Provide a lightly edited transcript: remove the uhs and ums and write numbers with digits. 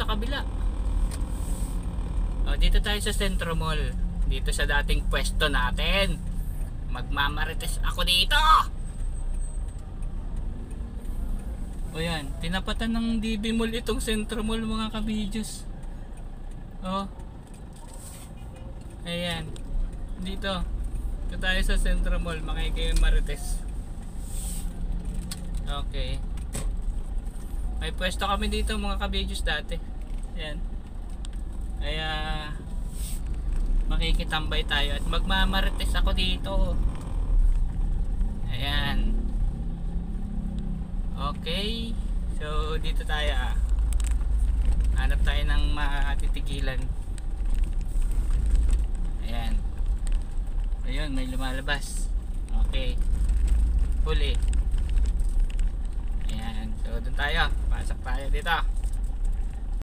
kabila. O, dito tayo sa Centro Mall. Dito sa dating pwesto natin. Magmamarites ako dito. O yan, tinapatan ng DB Mall itong Centro Mall mga kabidjos. O. Ayan. Dito. Dito tayo sa Centro Mall, makikimarites. Okay. May pwesto kami dito mga kabidjos dati. Ayan. Kaya makikitambay tayo at magmamarites ako dito. Ayan. Okay. So dito tayo hanap tayo ng matitigilan. Ayan. Ayun, may lumalabas. Okay. Huli. Ayan. So doon tayo. Pasok tayo dito.